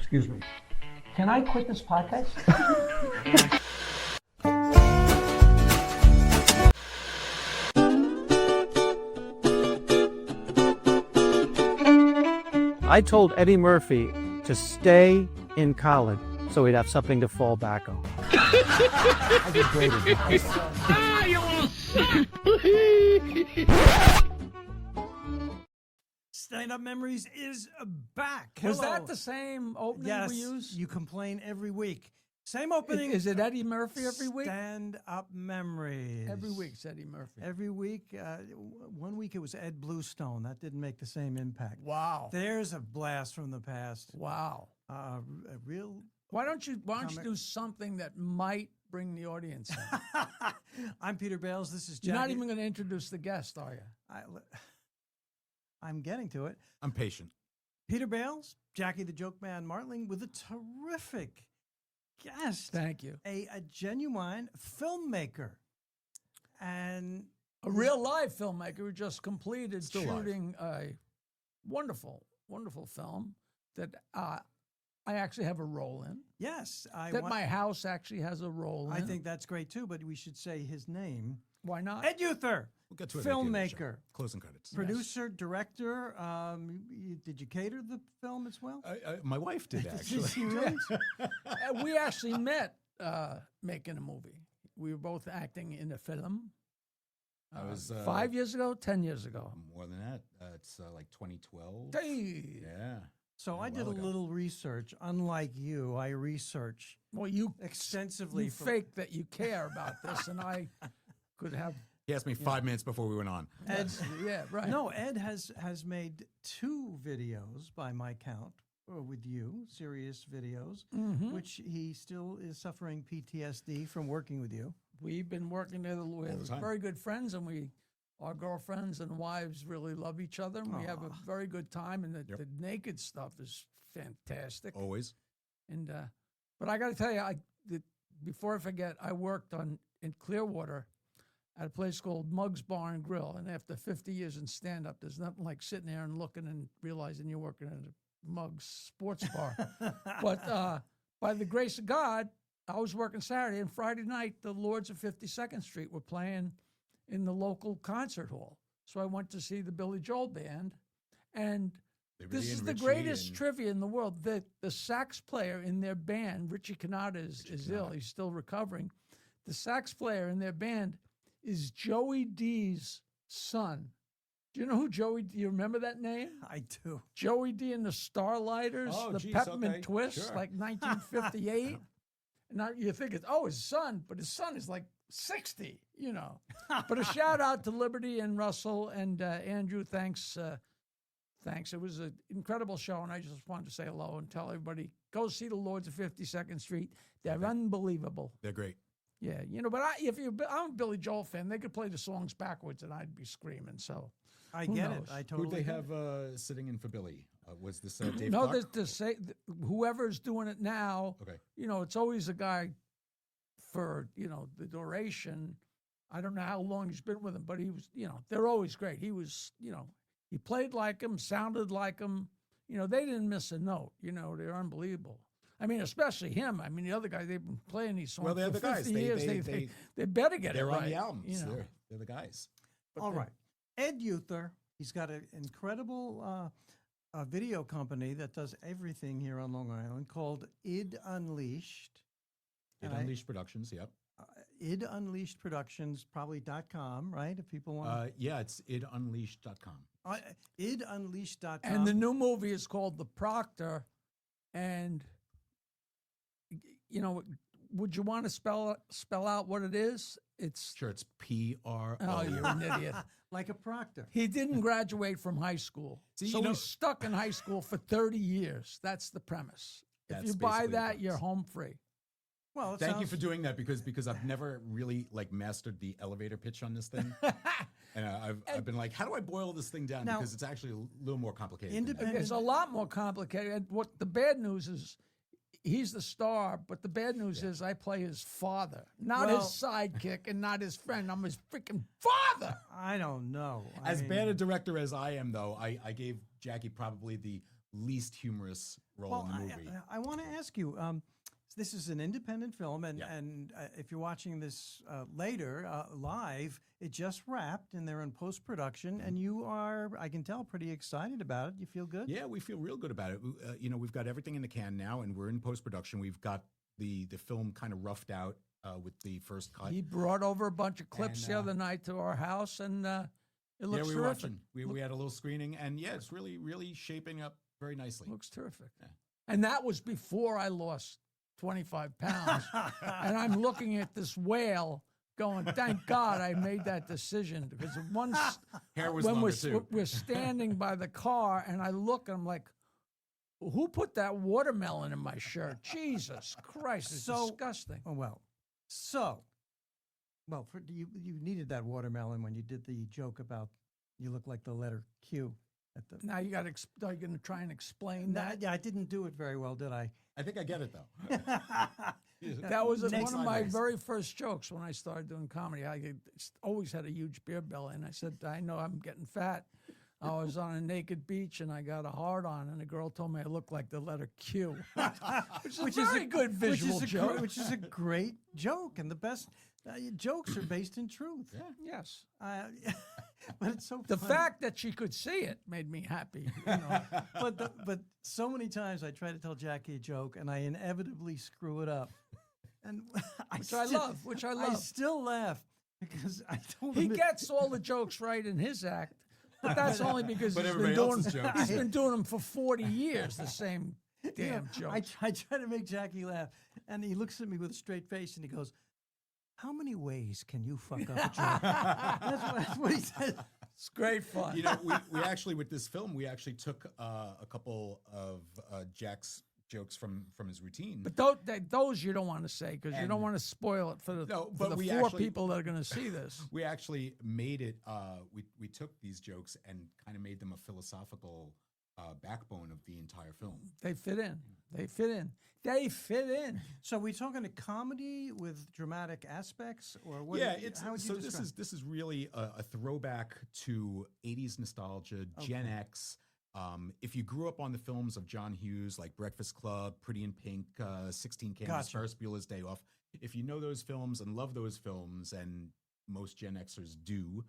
Excuse me. Can I quit this podcast? I told Eddie Murphy to stay in college so he'd have something to fall back on. I did great advice. Stand-Up Memories is back. Was Hello. that the same opening Yes, we used? you complain every week. Same opening. Is it Eddie Murphy every week? Stand-Up Memories. Every week's Eddie Murphy. Every week. 1 week it was Ed Bluestone. That didn't make the same impact. Wow. There's a blast from the past. Wow. A real. Why don't you do something that might bring the audience in? I'm Peter Bales. This is Jackie. You're not even going to introduce the guest, are you? I'm getting to it. I'm patient. Peter Bales, Jackie the Joke Man Martling with a terrific guest. Thank you. A genuine filmmaker. And A real live filmmaker who just completed Still shooting a wonderful, wonderful film that I actually have a role in. yes, My house actually has a role in. I think that's great too, but we should say his name. Why not? Ed Heuther, We'll get to it. at the end of the show. filmmaker, Closing credits. producer, director. Did you cater the film as well? My wife did actually. Did she really? We actually met making a movie. We were both acting in a film. I was 5 years ago, 10 years ago. more than that. It's like 2012. Hey. Yeah. So I A did a while ago. little research. Unlike you, I research Well, you extensively. fake that you care about this, and I could have. He asked me 5 minutes before we went on. Ed, Yeah, right. no, Ed has made 2 videos by my count with you, serious videos, Mhm. which he still is suffering PTSD from working with you. We've been working together. We're the time. very good friends, and our girlfriends and wives really love each other. And we have a very good time, and the naked stuff is fantastic. Always. And but I got to tell you, before I forget, I worked in Clearwater at a place called Muggs Bar and Grill. And after 50 years in stand-up, there's nothing like sitting there and looking and realizing you're working at a Muggs sports bar. But by the grace of God, I was working Saturday, and Friday night, the Lords of 52nd Street were playing in the local concert hall. So I went to see the Billy Joel band, and this is the greatest trivia in the world. The sax player in their band, Richie Cannata, is ill. He's still recovering. The sax player in their band is Joey D's son. Do you know who Joey? Do you remember that name? I do. Joey D and the Starlighters, Oh, the geez, Peppermint okay, Twist, sure. like 1958. And now you think it's his son, but his son is like 60, you know. But a shout out to Liberty and Russell and Andrew. Thanks. It was an incredible show, and I just wanted to say hello and tell everybody, go see the Lords of 52nd Street. They're unbelievable. They're great. Yeah, but I'm a Billy Joel fan. They could play the songs backwards, and I'd be screaming. So I Who get knows? it. I Who'd totally they get have it. sitting in for Billy? Was this Dave no, Clark? whoever's doing it now. Okay. It's always a guy for the duration. I don't know how long he's been with them, but he was. They're always great. He was. He played like him, sounded like him. They didn't miss a note. They're unbelievable. I mean, especially him. I mean, the other guy, they've been playing these songs Well, they're for the 50 guys. years. They better get it They're right. on the albums. you know. They're the guys. All right. Ed Heuther, he's got an incredible video company that does everything here on Long Island called ID Unleashed. It Unleashed Productions, yep. ID Unleashed Productions, probably .com, right? If people want Yeah, it's idunleashed.com. idunleashed.com. And the new movie is called The Proctor. And, would you want to spell out what it is? It's Sure, it's PRO. Oh, you're an idiot. like a proctor. He didn't graduate from high school. See, so you know- he's stuck in high school for 30 years. That's the premise. If That's you buy basically the that, you're premise. home free. Well, it Thank you sounds- for doing that because I've never really mastered the elevator pitch on this thing, and I've been like, how do I boil this thing down? Now- Because it's actually a little more complicated. than that. Independent- It's a lot more complicated. And what the bad news is, he's the star, but the bad news is I play his father, not Well- his sidekick and not his friend. I'm his freaking father. I don't know. As bad a director as I am, though, I gave Jackie probably the least humorous role Well, in the movie. I want to ask you. This is an independent film, and Yeah. if you're watching this later live, it just wrapped, and they're in post production, and you are, I can tell, pretty excited about it. You feel good? Yeah, we feel real good about it. We've got everything in the can now, and we're in post production. We've got the film kind of roughed out with the first cut. He brought over a bunch of clips And, the other night to our house, and it Yeah, looks we were terrific. watching. We had a little screening, and yeah, it's really shaping up very nicely. Looks terrific. Yeah. And that was before I lost 25 pounds. And I'm looking at this whale going, thank God I made that decision. Because once Hair was when longer too. we're standing by the car and I look and I'm like, who put that watermelon in my shirt? Jesus Christ, it's disgusting. Oh, well, you needed that watermelon when you did the joke about you look like the letter Q. Now you got to, are you going to try and explain that? Yeah, I didn't do it very well, did I? I think I get it though. That was one Next of my sideways. very first jokes when I started doing comedy. I always had a huge beer belly, and I said, I know I'm getting fat. I was on a naked beach, and I got a hard on, and the girl told me I looked like the letter Q, which is a very good visual joke. Which is a great joke, and the best jokes are based in truth. Yeah. Yes. But it's so The funny. fact that she could see it made me happy. You know? but so many times I try to tell Jackie a joke, and I inevitably screw it up. And Which I love. I still laugh because I told He him gets all the jokes right in his act, but that's only because But he's been, everybody doing, else's jokes. he's been doing them for 40 years, the same damn joke. I try to make Jackie laugh, and he looks at me with a straight face, and he goes, "How many ways can you fuck up a joke?" that's what he says. It's great fun. We actually, with this film, we actually took a couple of Jack's jokes from his routine. But those you don't want to say because you don't And- want to spoil it for the, No, for but the we four actually- people that are going to see this. We actually made it. We took these jokes and kind of made them a philosophical backbone of the entire film. They fit in. They fit in. They fit in. So we talking a comedy with dramatic aspects, or what? Yeah, how would you describe? this is really a throwback to 80s nostalgia, Gen X. If you grew up on the films of John Hughes, like Breakfast Club, Pretty in Pink, 16 Candles, Gotcha. Ferris Bueller's Day Off, if you know those films and love those films, and most Gen Xers do,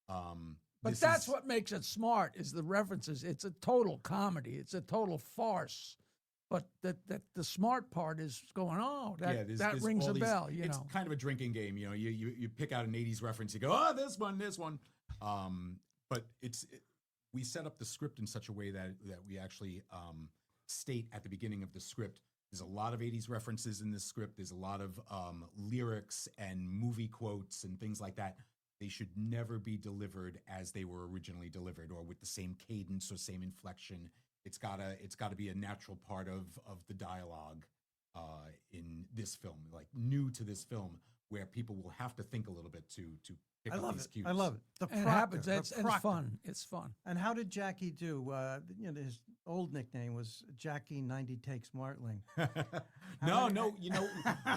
But this that's is- what makes it smart is the references. It's a total comedy. It's a total farce. But the smart part is going, oh, that there's rings all a these- bell. It's kind of a drinking game. You pick out an 80s reference, you go, oh, this one. But we set up the script in such a way that we actually state at the beginning of the script, there's a lot of 80s references in this script. There's a lot of lyrics and movie quotes and things like that. They should never be delivered as they were originally delivered or with the same cadence or same inflection. It's gotta be a natural part of the dialogue in this film, like new to this film, where people will have to think a little bit to pick I up love these it. cues. I love it. The and it proctor, happens. the It's proctor. fun. It's fun. And how did Jackie do? His old nickname was Jackie 90 Takes Martling. No,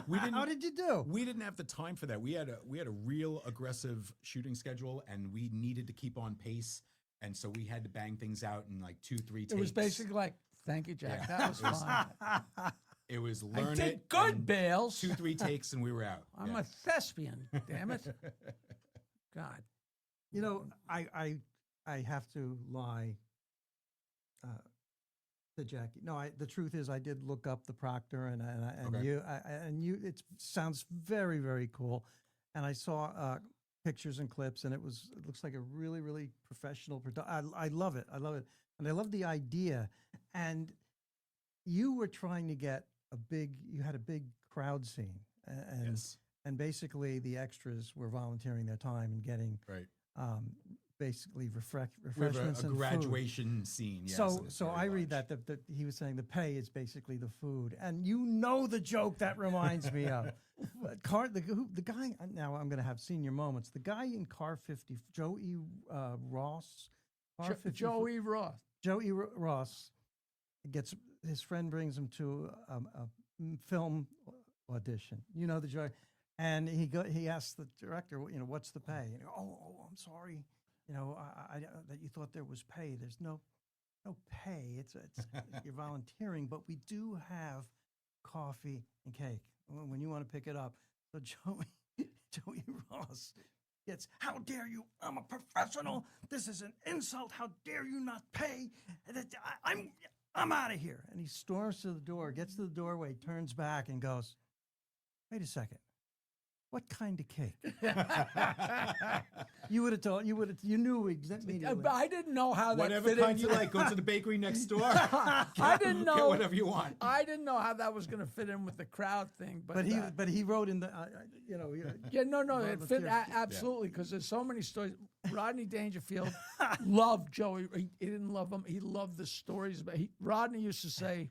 we didn't. How did you do? We didn't have the time for that. We had a real aggressive shooting schedule, and we needed to keep on pace. And so we had to bang things out in like 2-3 takes. It was basically like, thank you, Jack. Yeah. That was It was- fun. It was I learn did it. good, and Bales. 2-3 takes, and we were out. I'm Yeah. a thespian, damn it. God. You know, I have to lie to Jackie. No, the truth is, I did look up the proctor, and Okay. you. It sounds very, very cool, and I saw pictures and clips, and it looks like a really, really professional production. I love it. I love it, and I love the idea. And you were trying to get you had a big crowd scene, and Yes. and basically the extras were volunteering their time and getting Right. basically We have refreshments a and food. graduation scene. Yes, and it's So very I read large. that he was saying the pay is basically the food, and you know the joke that reminds me of. The guy, now I'm going to have senior moments. The guy in Car 50, Joey Ross, Car 50, Joey Roth. Joey Ross gets his friend brings him to a film audition. You know the joke, and he asks the director, what's the pay? And he goes, oh, I'm sorry, I that you thought there was pay. There's no no pay. It's you're volunteering, but we do have coffee and cake when you want to pick it up. So Joey Ross gets, how dare you? I'm a professional. This is an insult. How dare you not pay? I'm out of here. And he storms to the door, gets to the doorway, turns back, and goes, wait a second. What kind of cake? You would have told. You knew exactly. I didn't know how that Whatever fit kind into you like, go to the bakery next door. I didn't Get know whatever you want. I didn't know how that was going to fit in with the crowd thing. But he wrote in the yeah, no, it fit volunteer. absolutely because there's so many stories. Rodney Dangerfield loved Joey. He didn't love him. He loved the stories. But Rodney used to say,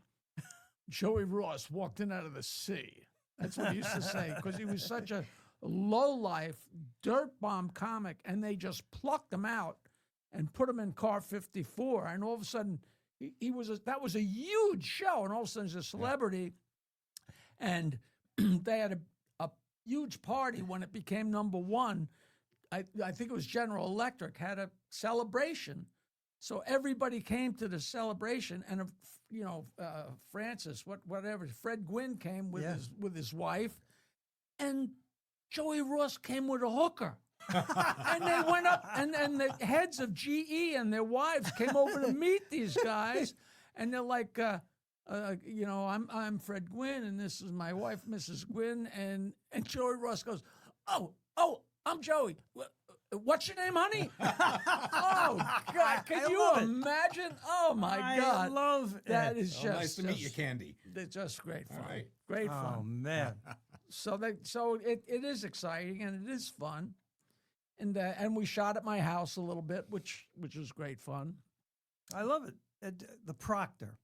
Joey Ross walked in out of the sea. That's what he used to say because he was such a low-life, dirt bomb comic, and they just plucked him out and put him in car 54. And all of a sudden, that was a huge show. And all of a sudden, he's a celebrity. And they had a huge party when it became number one. I think it was General Electric had a celebration. So everybody came to the celebration, and Francis, whatever, Fred Gwynn came with his wife, and Joey Ross came with a hooker. And they went up, and the heads of GE and their wives came over to meet these guys, and they're like, I'm Fred Gwynn, and this is my wife, Mrs. Gwynn, and Joey Ross goes, oh, I'm Joey. What's your name, honey? Oh, God. Can you imagine? Oh, my God. I love it. That is just Nice to meet you, Candy. It's just great fun. right. Great fun. Oh, man. So it is exciting and it is fun. And we shot at my house a little bit, which was great fun. I love it. The Proctor.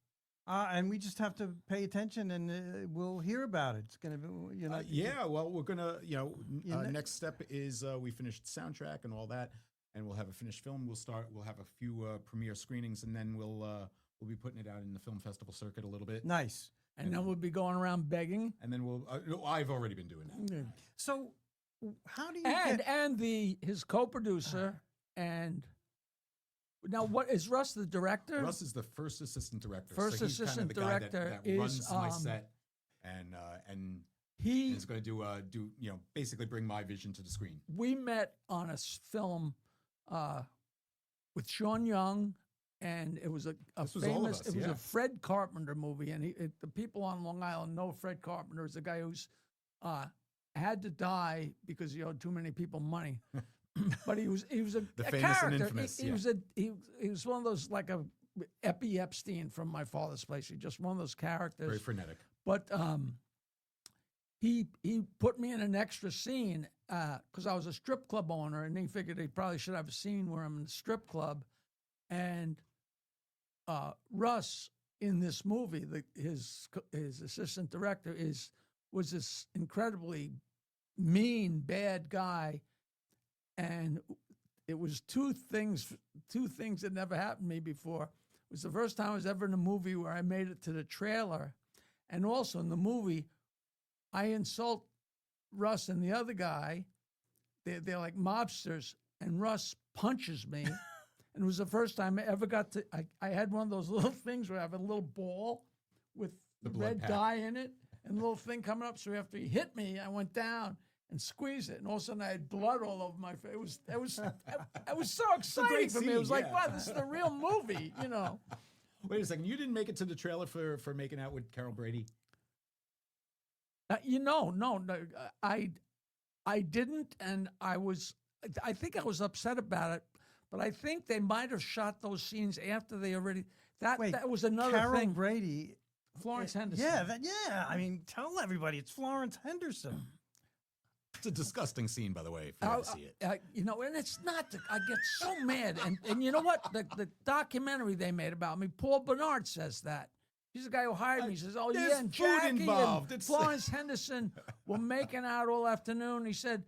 And we just have to pay attention, and we'll hear about it. It's going to be, Yeah, well, we're gonna, next step is we finished the soundtrack and all that, and we'll have a finished film. We'll have a few premiere screenings, and then we'll be putting it out in the film festival circuit a little bit. Nice. And then we'll be going around begging. And then I've already been doing that. So, how do you And his co-producer and. Now, what is Russ the director? Russ is the first assistant director. First so he's assistant kind of the director guy that runs is, my set, and he is going to do basically bring my vision to the screen. We met on a film with Sean Young, and it was a This was all of famous. us, It was yeah. a Fred Carpenter movie, and the people on Long Island know Fred Carpenter is a guy who's had to die because he owed too many people money. But he was a famous and character. infamous, He was one of those like a Epi Epstein from My Father's Place. He just one of those characters. Very frenetic. But he put me in an extra scene because I was a strip club owner, and he figured he probably should have a scene where I'm in the strip club. And Russ in this movie, his assistant director was this incredibly mean, bad guy. And it was two things that never happened to me before. It was the first time I was ever in a movie where I made it to the trailer. And also in the movie, I insult Russ and the other guy. They're like mobsters, and Russ punches me. And it was the first time I ever got to, I had one of those little things where I have a little ball with The blood red pack. dye in it, and a little thing coming up. So after he hit me, I went down and squeeze it, and all of a sudden I had blood all over my face. It was so exciting great for me. It scene, was like, yeah. wow, this is the real movie, Wait a second, you didn't make it to the trailer for making out with Carol Brady? No, I didn't, and I think I was upset about it, but I think they might have shot those scenes after they already. That was another Carol thing. Brady. Florence Henderson. Yeah. I mean, tell everybody it's Florence Henderson. It's a disgusting scene, by the way, if you ever see it. And it's not. I get so mad. And you know what? The documentary they made about me, Paul Bernard says that. He's the guy who hired me. He says, "Oh There's yeah, and food Jackie involved. and It's- Florence Henderson were making out all afternoon." He said,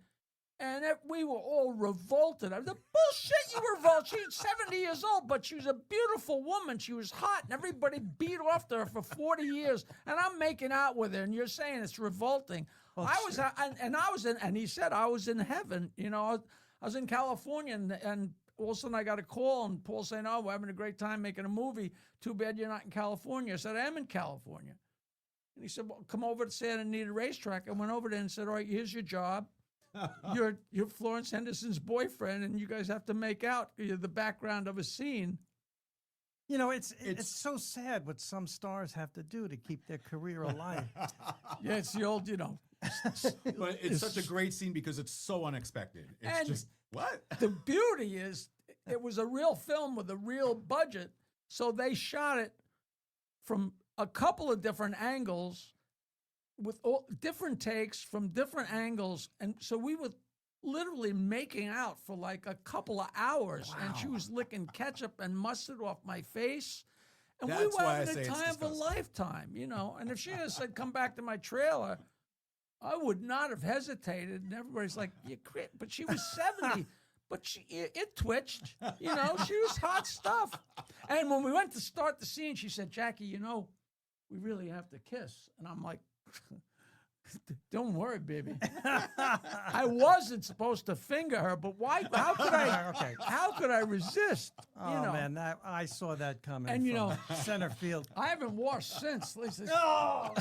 and we were all revolted. I said, bullshit, you revolt. She's 70 years old, but she was a beautiful woman. She was hot, and everybody beat off to her for 40 years. And I'm making out with her, and you're saying it's revolting. Well, I was in, and he said I was in heaven. I was in California, and all of a sudden I got a call and Paul saying, "Oh, we're having a great time making a movie. Too bad you're not in California." I said, "I am in California." And he said, "Well, come over to Santa Anita Racetrack." I went over there and said, "All right, here's your job. You're Florence Henderson's boyfriend, and you guys have to make out. You're the background of a scene." You know, it's so sad what some stars have to do to keep their career alive. Yeah, it's the old, But it's such a great scene because it's so unexpected. It's And- just what? The beauty is it was a real film with a real budget, so they shot it from a couple of different angles with all different takes from different angles, and so we were literally making out for like a couple of hours, and she was licking ketchup and mustard off my face. And we That's were why I having say a it's time of a disgusting. lifetime, And if she had said, "Come back to my trailer," I would not have hesitated. And everybody's like, "You quit," but she was 70. But it twitched, She was hot stuff. And when we went to start the scene, she said, "Jackie, we really have to kiss." And I'm like, "Don't worry, baby." I wasn't supposed to finger her, but why? How could I? Okay. How could I resist? Oh man, I saw that coming. And, from center field. I haven't washed since. Lisa. Oh,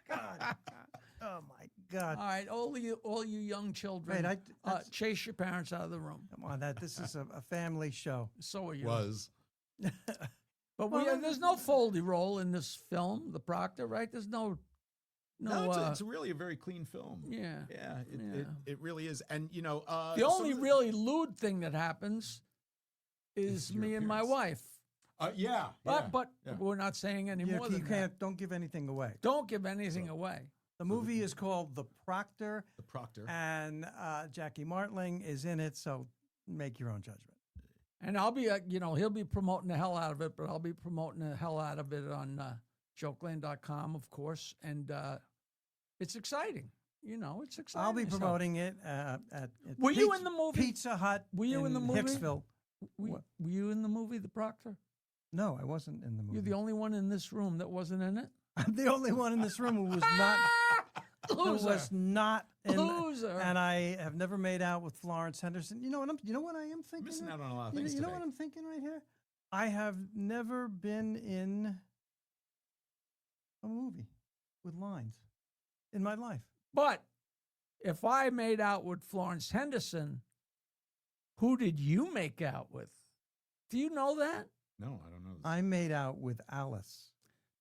God. Oh my God. All right, all you young children, Wait, chase your parents out of the room. Come on, this is a family show. So are you. Was. But there's no Foldy role in this film, The Proctor, right? There's no. No, it's really a very clean film. Yeah. Yeah, Yeah. it really is. And, The only really lewd thing that happens is your me and my appearance. wife. Yeah. But yeah. we're not saying any more You than can't. Don't give anything away. that. Don't give anything away. The movie is called The Proctor, The Proctor. and Jackie Martling is in it. So make your own judgment. And I'll be, he'll be promoting the hell out of it, but I'll be promoting the hell out of it on jokeland.com, of course. And it's exciting. It's exciting. I'll be So- promoting it at Were you in the movie? Pizza Hut. Were you in the movie? Hicksville. Were you in the movie, The Proctor? No, I wasn't in the movie. You're the only one in this room that wasn't in it? I'm the only one in this room who was not. Who Loser. was not in. Loser. And I have never made out with Florence Henderson. You know what I am thinking? Missing of? out on a lot of You know- things you know today. what I'm thinking right here? I have never been in a movie with lines in my life. But if I made out with Florence Henderson, who did you make out with? Do you know that? No, I don't know. I made out with Alice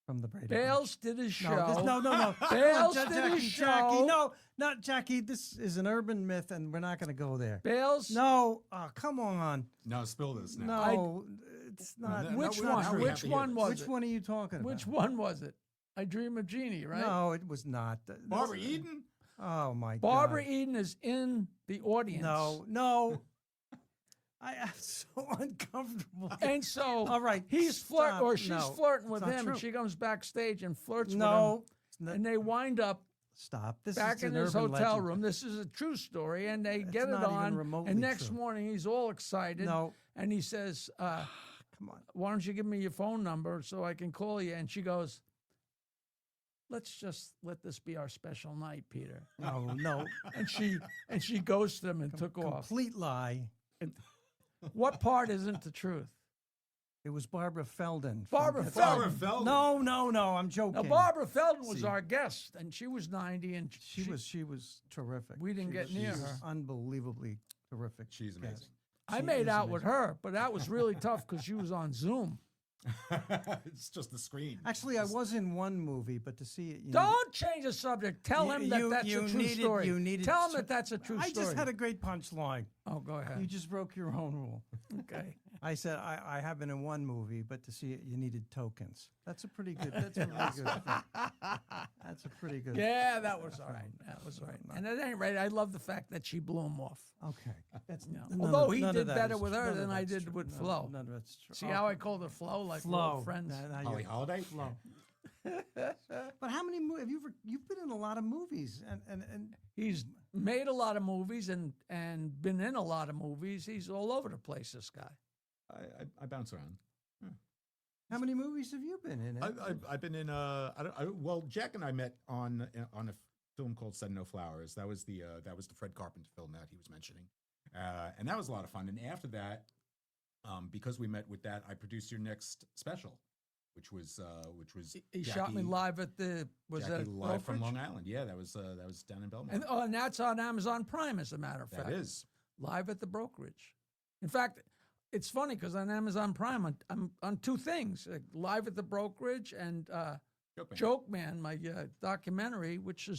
from the Brady Bales did his Bunch. show. No. Bales Ja- did his Jackie, show. no, not Jackie. This is an urban myth, and we're not going to go there. Bales? No, come on. No, spill this now. No, it's not. no, Which we're not not- one? we true. have Which to hear one this. was Which it? one are you talking about? Which one was it? I Dream of Jeannie, right? No, it was not. Barbara Eden? Oh my Barbara God. Eden is in the audience. No. I am so uncomfortable. And so All right, he's stop. she's No, flirting it's with not him, true. and she comes backstage and flirts No, with him. And they wind up stop. This back is in an his urban hotel legend. room. This is a true story, and they It's get it not even on. remotely And next true. morning, he's all excited. No, And he says, come on. "Why don't you give me your phone number so I can call you?" And she goes, "Let's just let this be our special night, Peter." No. And she ghosted him and took off. Complete lie. What part isn't the truth? It was Barbara Feldon. Barbara Barbara Feldon. Feldon. No. I'm joking. Now, Barbara Feldon was See. our guest, and she was 90, and She was terrific. We didn't She get was- near she was her. Unbelievably terrific. She's guest. amazing. I She made is out with amazing. her, but that was really tough because she was on Zoom. It's just the screen. Actually, I was in one movie, but to see it, Don't change the subject. Tell him that that's a true story. Tell him that that's a true I story. just had a great punchline. Oh, go You ahead. just broke your own rule. Okay. I said I have been in one movie, but to see it, you needed tokens. That's a pretty good. That's a really good. That's a pretty good. Yeah, that was all right. That was all right. And at any rate, I love the fact that she blew him off. Okay. That's Although he did better with her than I did with Flo. None of that's true. See how I called her Flo, like we're Flo, friends. Holly Holiday? Flo. But how many movies have you? You've been in a lot of movies, and He's made a lot of movies and been in a lot of movies. He's all over the place, this guy. I bounce around. how many movies have you been in? I've been in well, Jack and I met on a film called Send No Flowers. That was the Fred Carpenter film that he was mentioning, And that was a lot of fun. And after that, because we met with that, I produced your next special, which was He shot me Jackie- live at the Jackie that live from Brokerage? Long Island. Yeah, that was down in Belmont. And that's on Amazon Prime, as a matter of fact. That is. Live at the Brokerage. In fact, it's funny because on Amazon Prime, I'm on two things: Live at the Brokerage and Joke Man, my documentary, which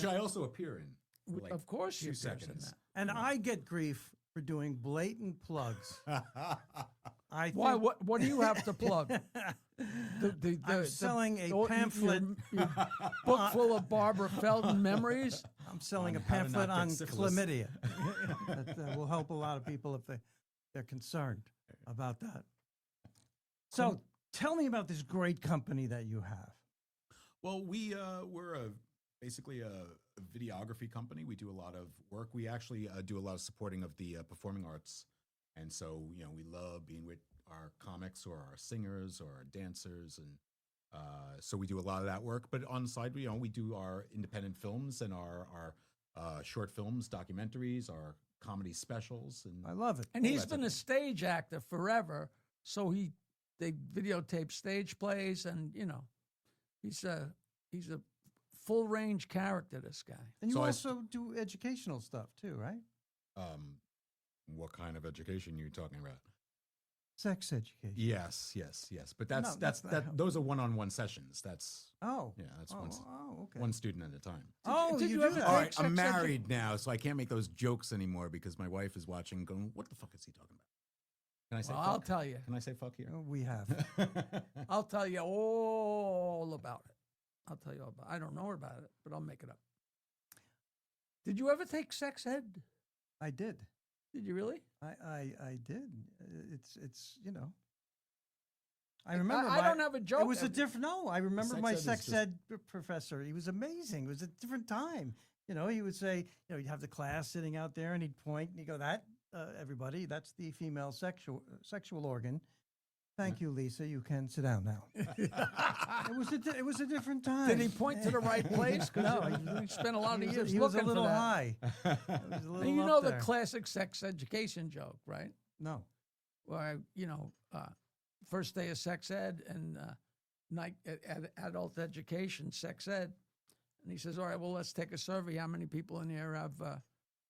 I also appear in. For like of course, two you appears in seconds. that. And I get grief for doing blatant plugs. I Why? think- What do you have to plug? I'm selling a your pamphlet. book full of Barbara Feldon memories. I'm selling On a how to pamphlet not on get syphilis. chlamydia. That will help a lot of people if they're concerned about that. So tell me about this great company that you have. Well, we're basically a videography company. We do a lot of work. We actually do a lot of supporting of the performing arts, and so we love being with our comics or our singers or our dancers, and so we do a lot of that work. But on the side, we do our independent films and our short films, documentaries, our comedy specials, and I love it. And Oh, he's that's been okay. a stage actor forever, so they videotape stage plays, and he's a full range character. This guy. And you So I also do educational stuff too, right? what kind of education are you talking about? Sex education. Yes. But that's No, that's not those are one-on-one sessions. That's Oh. that's okay. one student at a time. Oh, did you you do ever that. All take right, I'm sex edu- married now, so I can't make those jokes anymore because my wife is watching, going, "What the fuck is he talking about?" Can I say? Well, fuck? I'll tell you. Can I say fuck here? Oh, we have. I'll tell you all about it. I'll tell you all about. I don't know about it, but I'll make it up. Did you ever take sex ed? I did. Did you really? I did. It's I remember. I don't have a joke. It was a different. No, I remember sex my ed is sex just- ed professor. He was amazing. It was a different time. He would say, you'd have the class sitting out there, and he'd point, and he'd go, "That everybody, that's the female sexual organ." Thank you, Lisa. You can sit down now. It was a different time. Did he point to the right place? Because No, he spent a lot of years he was a looking little for that. high. He was a little And you up know the there. classic sex education joke, right? No. Where first day of sex ed and night at adult education, sex ed, and he says, "All right, well, let's take a survey. How many people in here have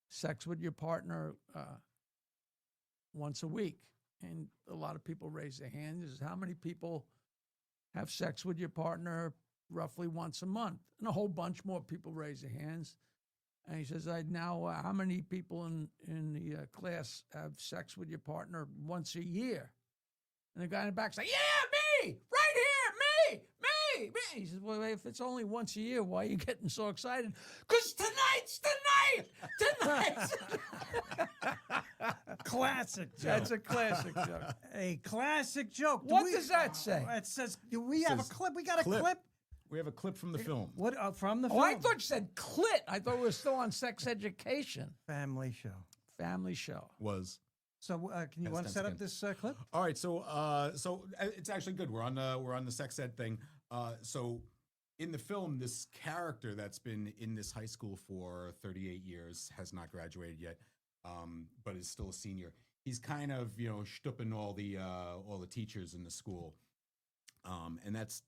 sex with your partner once a week?" And a lot of people raise their hands. He says, "How many people have sex with your partner roughly once a month?" And a whole bunch more people raise their hands. And he says, how many people in the class have sex with your partner once a year?" And the guy in the back's like, "Yeah, me, right here, me. He says, "Well, if it's only once a year, why are you getting so excited?" "'Cause tonight's the night. Classic joke. That's a classic joke. A classic joke. What does that say? It says, do we have a Says clip? We got a clip. clip? We have a clip from the film. What from the Oh, film? I thought you said clit. I thought we were still on sex education. Family show. Family show. Was So can you Yes, want to that's set up good. this clip? all right. So it's actually good. We're on the sex ed thing. So in the film, this character that's been in this high school for 38 years has not graduated yet, but is still a senior. He's kind of shtupping all the teachers in the school, and that's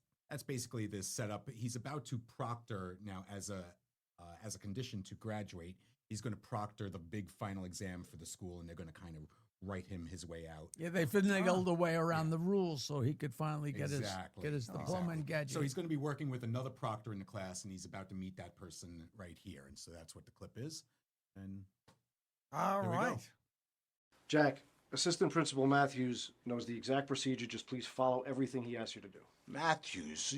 basically this setup. He's about to proctor now as a condition to graduate. He's going to proctor the big final exam for the school, and they're going to kind of write him his way out. Yeah, they finagled the way around the rules so he could finally get Exactly. his diploma and gadget. So he's going to be working with another proctor in the class, and he's about to meet that person right here. And so that's what the clip is. And All Here we go. right. Jack, Assistant Principal Matthews knows the exact procedure. Just please follow everything he asks you to do. Matthews?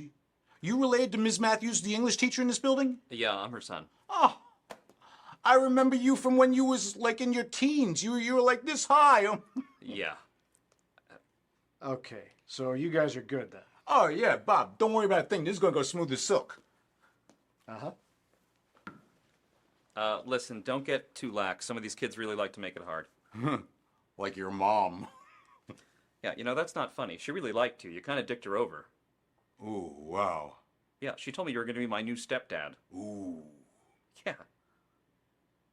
You related to Ms. Matthews, the English teacher in this building? Yeah, I'm her son. Oh, I remember you from when you was like in your teens. You were like this high. Yeah. Okay, so you guys are good then. Oh yeah, Bob, don't worry about a thing. This is gonna go smooth as silk. Uh-huh. Listen, don't get too lax. Some of these kids really like to make it hard. Like your mom. Yeah, that's not funny. She really liked you. You kind of dicked her over. Ooh, wow. Yeah, she told me you were going to be my new stepdad. Ooh. Yeah.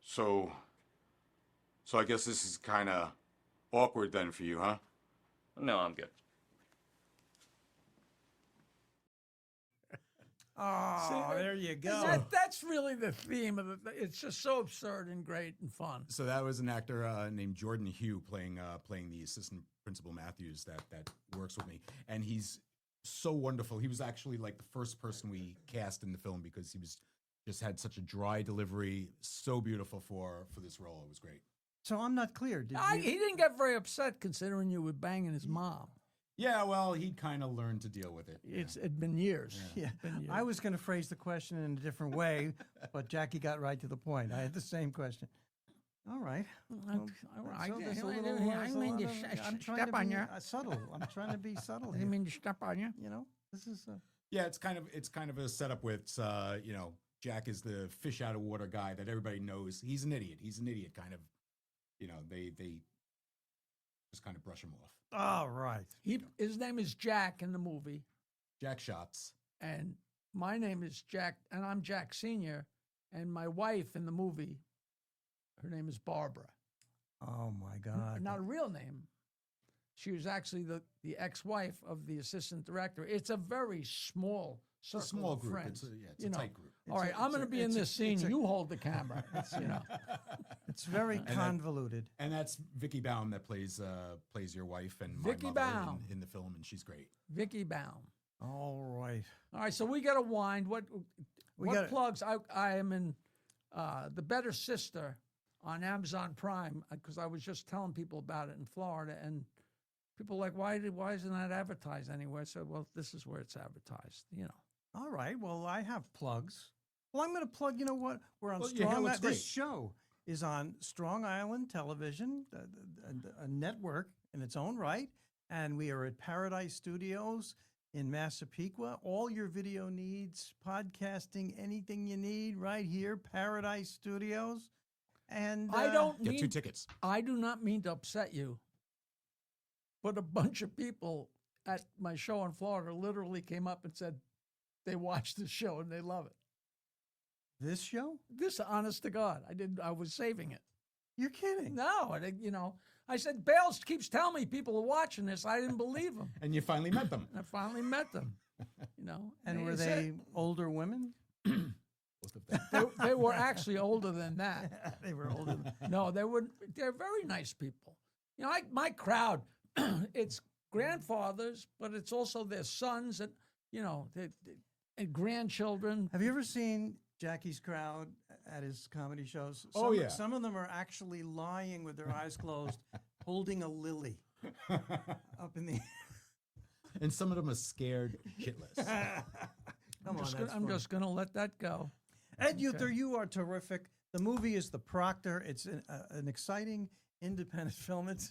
So So I guess this is kind of awkward then for you, huh? No, I'm good. Oh, there you go. That's really the theme of it. It's just so absurd and great and fun. So that was an actor named Jordan Hugh playing the assistant principal Matthews that works with me, and he's so wonderful. He was actually like the first person we cast in the film because he was just had such a dry delivery, so beautiful for this role. It was great. So I'm not clear. He didn't get very upset considering you were banging his mom. Yeah, well, he'd kind of learned to deal with it. It'd been years. Yeah, I was going to phrase the question in a different way, but Jackie got right to the point. I had the same question. All right. Well, so there's a little more- I'm trying to be subtle. I'm trying to be subtle I here. didn't mean to step on you. You know, this is Yeah, it's kind of a setup with Jack is the fish out of water guy that everybody knows. He's an idiot. He's an idiot, kind of. They just kind of brush him off. all right. His name is Jack in the movie, Jack Shots. and my name is Jack, and I'm Jack Sr., and my wife in the movie, her name is Barbara. Oh my God. Not a real name. She was actually the ex-wife of the assistant director. It's a very small It's a circle small of group. friends. It's a tight group. All right, I'm going to be in this scene. You hold the camera. It's very convoluted. And that's Vicky Baum that plays your wife and Vicky my mother Baum. in the film, and she's great. Vicky Baum. All right. All right, so we got to wind. What gotta- plugs? I am in The Better Sister on Amazon Prime because I was just telling people about it in Florida, and people were like, why isn't that advertised anywhere? I said, well, this is where it's advertised. All right. Well, I have plugs. Well, I'm going to plug. You know what? We're on Well, your hair Strong. looks This great. show is on Strong Island Television, a network in its own right, and we are at Paradise Studios in Massapequa. All your video needs, podcasting, anything you need, right here, Paradise Studios. And I don't Get 2 mean, tickets. I do not mean to upset you, but a bunch of people at my show in Florida literally came up and said they watched the show and they love it. This show? This, honest to God, I was saving it. You're kidding? No, I said, Bales keeps telling me people are watching this. I didn't believe him. And you finally met them. I finally met them, And were said- they older women? Both of them. They were actually older than that. They were older. No, they're very nice people. My crowd, it's grandfathers, but it's also their sons and, and grandchildren. Have you ever seen Jackie's crowd at his comedy shows? Oh, yeah. Some of them are actually lying with their eyes closed, holding a lily up in the. And some of them are scared shitless. Come on, that's I'm funny. just going to let that go. Ed Heuther, you are terrific. The movie is The Proctor. It's an exciting independent film. It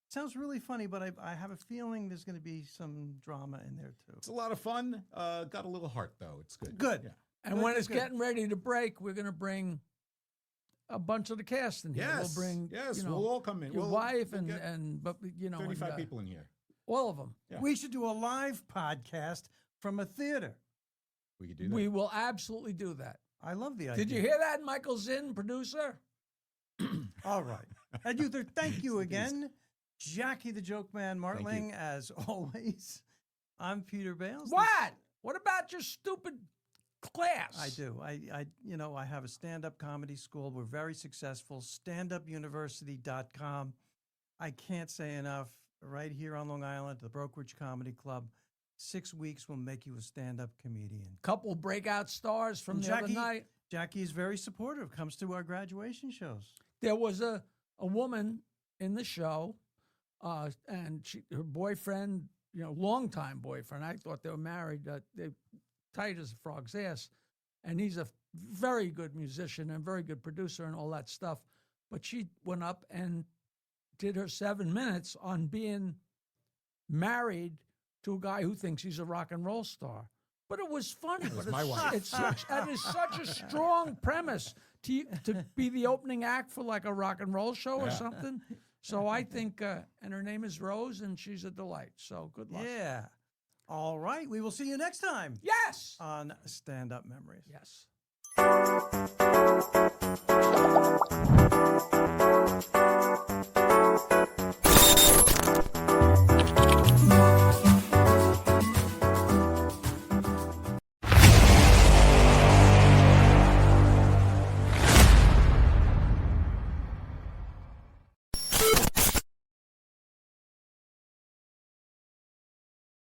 sounds really funny, but I have a feeling there's going to be some drama in there too. It's a lot of fun. Got a little heart though. It's good. Good. Yeah. And Good, when good, it's good. getting ready to break, we're going to bring a bunch of the cast in here. Yes. We'll bring, Yes. We'll all come in. your We'll wife get and 35 people in here. all of them. Yeah. We should do a live podcast from a theater. We could do that. We will absolutely do that. I love the idea. Did you hear that, Michael Zinn, producer? All right. Ed Heuther, thank you again. Jackie the Joke Man Martling, as always. I'm Peter Bales. What? What about your stupid class? I do. I have a stand-up comedy school. We're very successful. Standupuniversity.com. I can't say enough. Right here on Long Island, the Brokerage Comedy Club. 6 weeks will make you a stand-up comedian. Couple breakout stars from And the other night. Jackie is very supportive. Comes to our graduation shows. There was a woman in the show, and her boyfriend, longtime boyfriend. I thought they were married. They tight as a frog's ass, and he's a very good musician and very good producer and all that stuff. But she went up and did her 7 minutes on being married to a guy who thinks he's a rock and roll star. But it was funny. was But my wife. that is such a strong premise to be the opening act for like a rock and roll show or something. So I think, and her name is Rose, and she's a delight. So good luck. Yeah. All right. We will see you next time Yes. on Stand Up Memories. Yes.